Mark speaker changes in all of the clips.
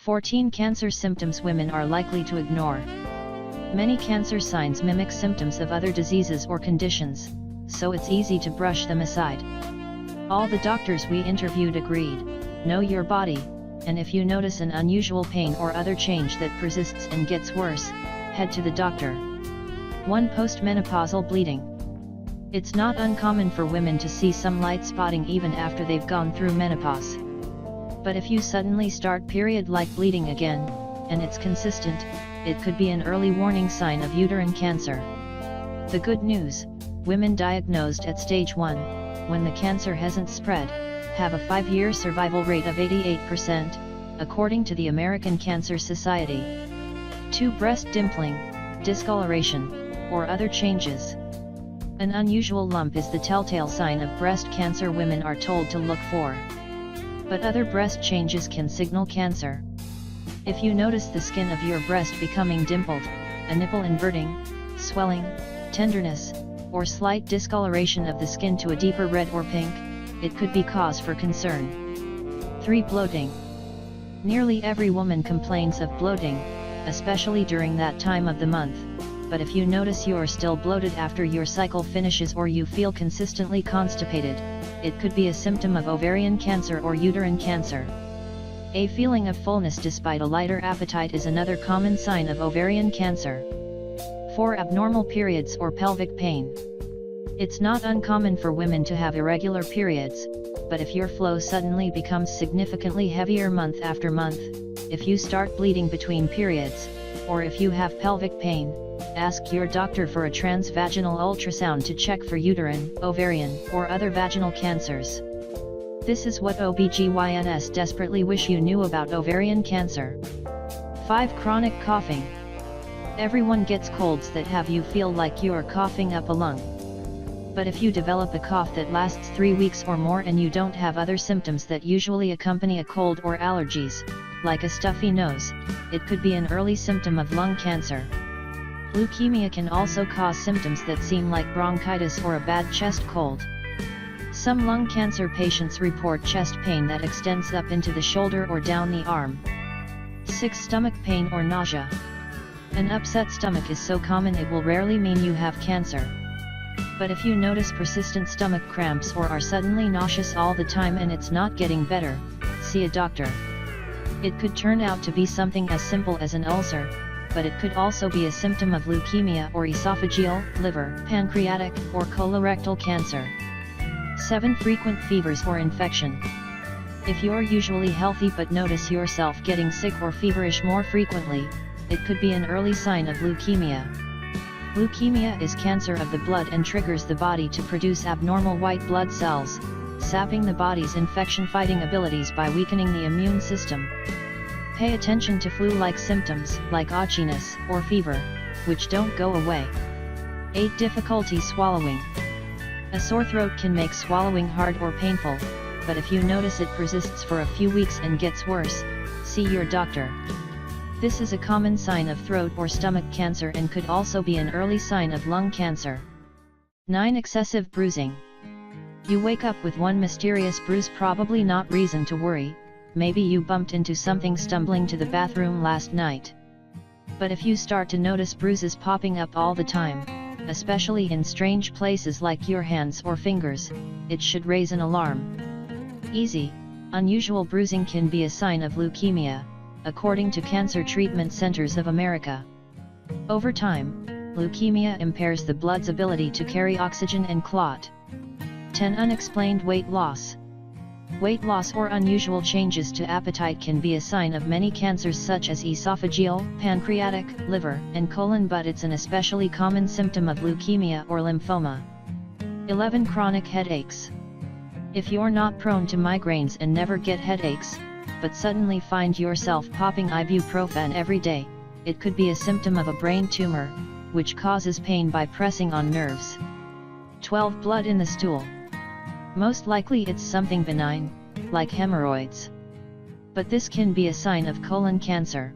Speaker 1: 14 Cancer symptoms women are likely to ignore. Many cancer signs mimic symptoms of other diseases or conditions, so it's easy to brush them aside. All the doctors we interviewed agreed, know your body, and if you notice an unusual pain or other change that persists and gets worse, head to the doctor. 1. Postmenopausal bleeding. It's not uncommon for women to see some light spotting even after they've gone through menopause. But if you suddenly start period-like bleeding again, and it's consistent, it could be an early warning sign of uterine cancer. The good news, women diagnosed at stage 1, when the cancer hasn't spread, have a 5-year survival rate of 88%, according to the American Cancer Society. 2. Breast dimpling, discoloration, or other changes. An unusual lump is the telltale sign of breast cancer women are told to look for. But other breast changes can signal cancer. If you notice the skin of your breast becoming dimpled, a nipple inverting, swelling, tenderness, or slight discoloration of the skin to a deeper red or pink, it could be cause for concern. 3. Bloating. Nearly every woman complains of bloating, especially during that time of the month, but if you notice you're still bloated after your cycle finishes or you feel consistently constipated, it could be a symptom of ovarian cancer or uterine cancer. A feeling of fullness despite a lighter appetite is another common sign of ovarian cancer. 4. Abnormal periods or pelvic pain. It's not uncommon for women to have irregular periods, but if your flow suddenly becomes significantly heavier month after month, if you start bleeding between periods, or if you have pelvic pain, ask your doctor for a transvaginal ultrasound to check for uterine, ovarian, or other vaginal cancers. This is what OBGYNs desperately wish you knew about ovarian cancer. 5. Chronic coughing. Everyone gets colds that have you feel like you're coughing up a lung. But if you develop a cough that lasts 3 weeks or more and you don't have other symptoms that usually accompany a cold or allergies, like a stuffy nose, it could be an early symptom of lung cancer. Leukemia can also cause symptoms that seem like bronchitis or a bad chest cold. Some lung cancer patients report chest pain that extends up into the shoulder or down the arm. 6. Stomach pain or nausea. An upset stomach is so common it will rarely mean you have cancer. But if you notice persistent stomach cramps or are suddenly nauseous all the time and it's not getting better, see a doctor. It could turn out to be something as simple as an ulcer, but it could also be a symptom of leukemia or esophageal, liver, pancreatic, or colorectal cancer. 7. Frequent fevers or infection. If you're usually healthy but notice yourself getting sick or feverish more frequently, it could be an early sign of leukemia. Leukemia is cancer of the blood and triggers the body to produce abnormal white blood cells, sapping the body's infection-fighting abilities by weakening the immune system. Pay attention to flu-like symptoms, like itchiness or fever, which don't go away. 8. Difficulty swallowing. A sore throat can make swallowing hard or painful, but if you notice it persists for a few weeks and gets worse, see your doctor. This is a common sign of throat or stomach cancer and could also be an early sign of lung cancer. 9. Excessive bruising. You wake up with one mysterious bruise, probably not reason to worry. Maybe you bumped into something stumbling to the bathroom last night. But if you start to notice bruises popping up all the time, especially in strange places like your hands or fingers, it should raise an alarm. Easy, unusual bruising can be a sign of leukemia, according to Cancer Treatment Centers of America. Over time, leukemia impairs the blood's ability to carry oxygen and clot. 10. Unexplained weight loss. Weight loss or unusual changes to appetite can be a sign of many cancers such as esophageal, pancreatic, liver, and colon, but it's an especially common symptom of leukemia or lymphoma. 11. Chronic headaches. If you're not prone to migraines and never get headaches, but suddenly find yourself popping ibuprofen every day, it could be a symptom of a brain tumor, which causes pain by pressing on nerves. 12. Blood in the stool. Most likely it's something benign, like hemorrhoids. But this can be a sign of colon cancer.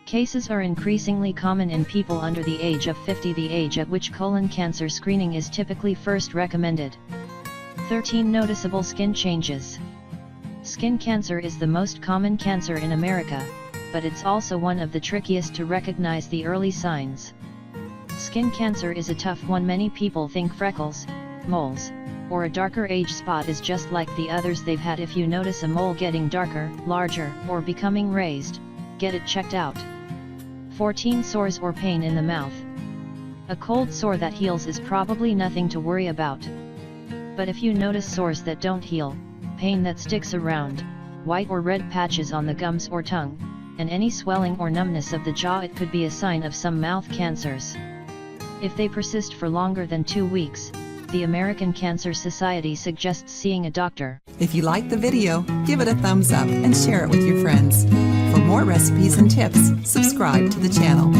Speaker 1: Cases are increasingly common in people under the age of 50, the age at which colon cancer screening is typically first recommended. 13. Noticeable skin changes. Skin cancer is the most common cancer in America, but it's also one of the trickiest to recognize the early signs. Skin cancer is a tough one. Many people think freckles, moles, or a darker age spot is just like the others they've had. If you notice a mole getting darker, larger, or becoming raised, get it checked out. 14. Sores or pain in the mouth. A cold sore that heals is probably nothing to worry about. But if you notice sores that don't heal, pain that sticks around, white or red patches on the gums or tongue, and any swelling or numbness of the jaw, it could be a sign of some mouth cancers. If they persist for longer than 2 weeks, the American Cancer Society suggests seeing a doctor.
Speaker 2: If you liked the video, give it a thumbs up and share it with your friends. For more recipes and tips, subscribe to the channel.